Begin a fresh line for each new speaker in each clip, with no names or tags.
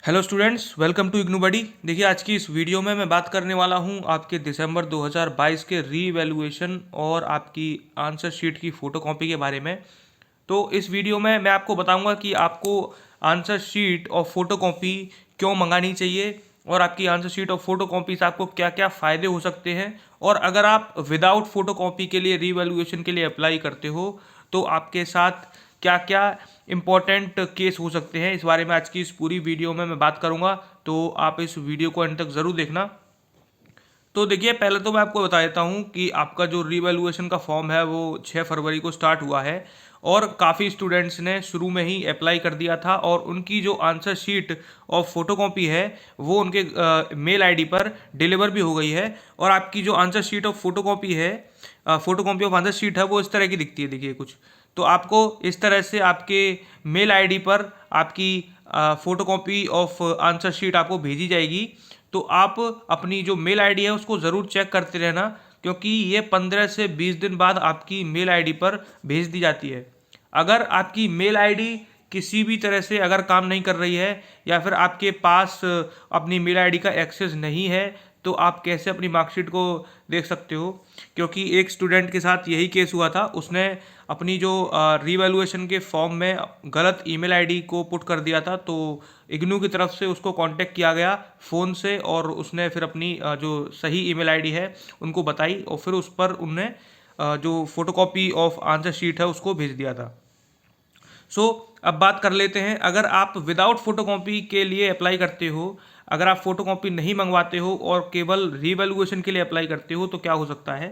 Hello students, welcome to IGNOU buddy. देखिए, आज की इस वीडियो में मैं बात करने वाला हूं आपके दिसंबर 2022 के रीवैल्यूएशन और आपकी आंसर शीट की फ़ोटोकॉपी के बारे में। तो इस वीडियो में मैं आपको बताऊंगा कि आपको आंसर शीट और फ़ोटोकॉपी क्यों मंगानी चाहिए और आपकी आंसर शीट और फ़ोटोकॉपी से आपको क्या क्या फ़ायदे हो सकते हैं, और अगर आप विदाउट फ़ोटोकॉपी के लिए रीवैल्यूएशन के लिए अप्लाई करते हो तो आपके साथ क्या क्या इंपॉर्टेंट केस हो सकते हैं। इस बारे में आज की इस पूरी वीडियो में मैं बात करूंगा, तो आप इस वीडियो को अंत तक ज़रूर देखना। तो देखिए, पहले तो मैं आपको बता देता हूँ कि आपका जो रीवैल्यूएशन का फॉर्म है वो 6 फरवरी को स्टार्ट हुआ है, और काफ़ी स्टूडेंट्स ने शुरू में ही अप्लाई कर दिया था, और उनकी जो आंसर शीट और फोटोकॉपी है वो उनके मेल आईडी पर डिलीवर भी हो गई है। और आपकी जो आंसर शीट और फोटोकॉपी है, फोटोकॉपी ऑफ आंसर शीट है, वो इस तरह की दिखती है। देखिए कुछ, तो आपको इस तरह से आपके मेल आईडी पर आपकी फोटोकॉपी ऑफ आंसर शीट आपको भेजी जाएगी। तो आप अपनी जो मेल आईडी है उसको ज़रूर चेक करते रहना, क्योंकि ये 15 से 20 दिन बाद आपकी मेल आईडी पर भेज दी जाती है। अगर आपकी मेल आईडी किसी भी तरह से अगर काम नहीं कर रही है, या फिर आपके पास अपनी मेल आईडी का एक्सेस नहीं है, तो आप कैसे अपनी मार्कशीट को देख सकते हो। क्योंकि एक स्टूडेंट के साथ यही केस हुआ था, उसने अपनी जो रीवैल्यूएशन के फॉर्म में गलत ईमेल आईडी को पुट कर दिया था, तो इग्नू की तरफ से उसको कांटेक्ट किया गया फ़ोन से, और उसने फिर अपनी जो सही ईमेल आईडी है उनको बताई, और फिर उस पर उनने जो फोटोकॉपी ऑफ आंसर शीट है उसको भेज दिया था। अब बात कर लेते हैं, अगर आप विदाउट फोटोकॉपी के लिए अप्लाई करते हो, अगर आप फोटोकॉपी नहीं मंगवाते हो और केवल रीवैल्यूएशन के लिए अप्लाई करते हो, तो क्या हो सकता है।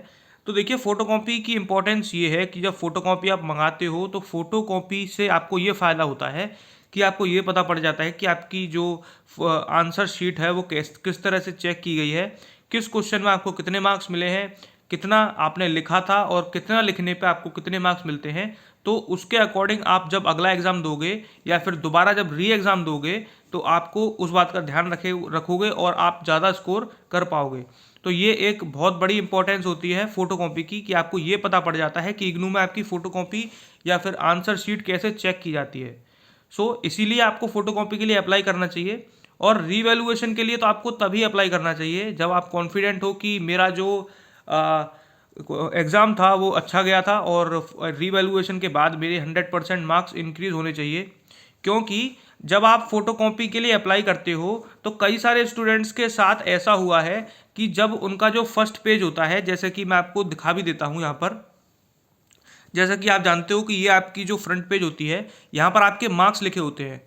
तो देखिए, फोटोकॉपी की इंपॉर्टेंस ये है कि जब फोटोकॉपी आप मंगाते हो तो फोटोकॉपी से आपको ये फ़ायदा होता है कि आपको ये पता पड़ जाता है कि आपकी जो आंसर शीट है वो किस तरह से चेक की गई है, किस क्वेश्चन में आपको कितने मार्क्स मिले हैं, कितना आपने लिखा था और कितना लिखने पे आपको कितने मार्क्स मिलते हैं। तो उसके अकॉर्डिंग आप जब अगला एग्ज़ाम दोगे या फिर दोबारा जब री एग्ज़ाम दोगे, तो आपको उस बात का ध्यान रखोगे और आप ज़्यादा स्कोर कर पाओगे। तो ये एक बहुत बड़ी इंपॉर्टेंस होती है फोटोकॉपी की, कि आपको ये पता पड़ जाता है कि इग्नू में आपकी फ़ोटोकॉपी या फिर आंसर शीट कैसे चेक की जाती है। इसीलिए आपको फोटोकॉपी के लिए अप्लाई करना चाहिए। और रीवैल्यूएशन के लिए तो आपको तभी अप्लाई करना चाहिए जब आप कॉन्फिडेंट हो कि मेरा जो एग्ज़ाम था वो अच्छा गया था, और रीवैल्यूएशन के बाद मेरे 100% मार्क्स इंक्रीज़ होने चाहिए। क्योंकि जब आप फोटोकॉपी के लिए अप्लाई करते हो तो कई सारे स्टूडेंट्स के साथ ऐसा हुआ है कि जब उनका जो फर्स्ट पेज होता है, जैसे कि मैं आपको दिखा भी देता हूँ यहाँ पर, जैसा कि आप जानते हो कि ये आपकी जो फ्रंट पेज होती है, यहाँ पर आपके मार्क्स लिखे होते हैं।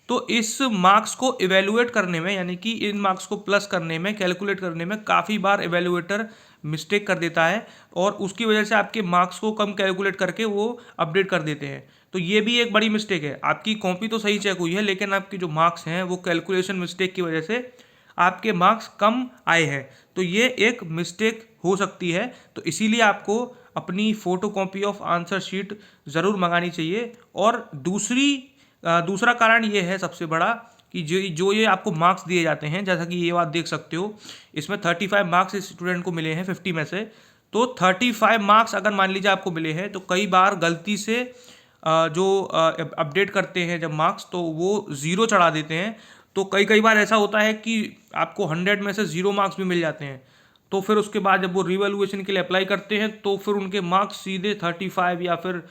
तो इस मार्क्स को इवेलुएट करने में, यानी कि इन मार्क्स को प्लस करने में, कैलकुलेट करने में काफ़ी बार इवेलुएटर मिस्टेक कर देता है, और उसकी वजह से आपके मार्क्स को कम कैलकुलेट करके वो अपडेट कर देते हैं। तो ये भी एक बड़ी मिस्टेक है। आपकी कॉपी तो सही चेक हुई है, लेकिन आपकी जो मार्क्स हैं वो कैलकुलेशन मिस्टेक की वजह से आपके मार्क्स कम आए हैं। तो ये एक मिस्टेक हो सकती है। तो इसीलिए आपको अपनी फोटोकॉपी ऑफ आंसर शीट ज़रूर मंगानी चाहिए। और दूसरा कारण ये है सबसे बड़ा, कि जो ये आपको मार्क्स दिए जाते हैं, जैसा कि ये बात देख सकते हो, इसमें 35 मार्क्स इस स्टूडेंट को मिले हैं 50 में से। तो 35 मार्क्स अगर मान लीजिए आपको मिले हैं, तो कई बार गलती से जो अपडेट करते हैं जब मार्क्स, तो वो ज़ीरो चढ़ा देते हैं। तो कई कई बार ऐसा होता है कि आपको 100 में से 0 मार्क्स भी मिल जाते हैं। तो फिर उसके बाद जब वो रिवैल्यूएशन के लिए अप्लाई करते हैं, तो फिर उनके मार्क्स सीधे 35 या फिर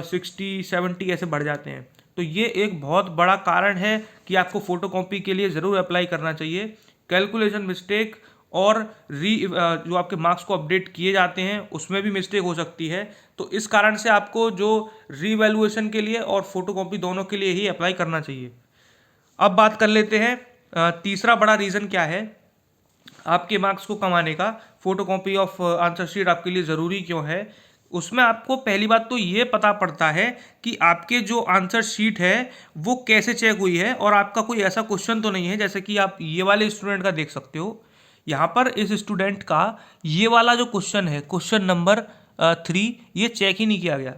60-70 ऐसे बढ़ जाते हैं। तो ये एक बहुत बड़ा कारण है कि आपको फोटोकॉपी के लिए ज़रूर अप्लाई करना चाहिए। कैलकुलेशन मिस्टेक और जो आपके मार्क्स को अपडेट किए जाते हैं उसमें भी मिस्टेक हो सकती है। तो इस कारण से आपको जो रीवैल्यूएशन के लिए और फोटोकॉपी दोनों के लिए ही अप्लाई करना चाहिए। अब बात कर लेते हैं तीसरा बड़ा रीज़न क्या है आपके मार्क्स को कमाने का, फोटोकॉपी ऑफ आंसर शीट आपके लिए ज़रूरी क्यों है। उसमें आपको पहली बात तो ये पता पड़ता है कि आपके जो आंसर शीट है वो कैसे चेक हुई है, और आपका कोई ऐसा क्वेश्चन तो नहीं है, जैसे कि आप ये वाले स्टूडेंट का देख सकते हो। यहाँ पर इस स्टूडेंट का ये वाला जो क्वेश्चन है, क्वेश्चन नंबर 3, ये चेक ही नहीं किया गया।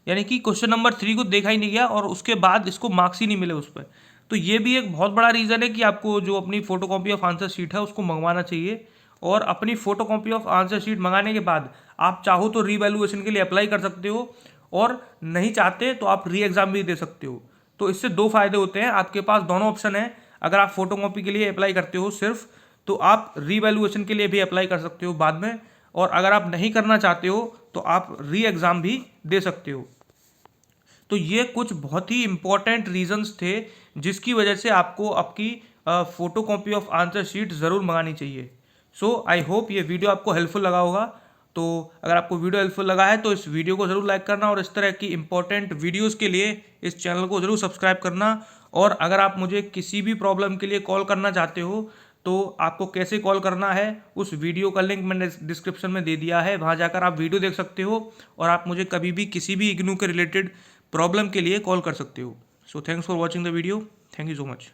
यानी कि क्वेश्चन नंबर 3 को देखा ही नहीं गया, और उसके बाद इसको मार्क्स ही नहीं मिले उस पर। तो ये भी एक बहुत बड़ा रीज़न है कि आपको जो अपनी फोटोकॉपी ऑफ आंसर शीट है उसको मंगवाना चाहिए। और अपनी फोटोकॉपी ऑफ आंसर शीट मंगाने के बाद आप चाहो तो रीवैल्यूएशन के लिए अप्लाई कर सकते हो, और नहीं चाहते तो आप री एग्ज़ाम भी दे सकते हो। तो इससे दो फायदे होते हैं, आपके पास दोनों ऑप्शन है। अगर आप फोटोकॉपी के लिए अप्लाई करते हो सिर्फ, तो आप रीवैल्यूएशन के लिए भी अप्लाई कर सकते हो बाद में, और अगर आप नहीं करना चाहते हो तो आप री एग्ज़ाम भी दे सकते हो। तो ये कुछ बहुत ही इंपॉर्टेंट रीजंस थे जिसकी वजह से आपको आपकी photo copy of answer sheet ज़रूर मंगानी चाहिए। सो आई होप ये वीडियो आपको हेल्पफुल लगा होगा। तो अगर आपको वीडियो हेल्पफुल लगा है तो इस वीडियो को ज़रूर लाइक करना, और इस तरह की इंपॉर्टेंट वीडियोस के लिए इस चैनल को ज़रूर सब्सक्राइब करना। और अगर आप मुझे किसी भी प्रॉब्लम के लिए कॉल करना चाहते हो तो आपको कैसे कॉल करना है उस वीडियो का लिंक मैंने डिस्क्रिप्शन में दे दिया है, वहाँ जाकर आप वीडियो देख सकते हो और आप मुझे कभी भी किसी भी इग्नू के रिलेटेड प्रॉब्लम के लिए कॉल कर सकते हो। So thanks for watching the video. Thank you so much.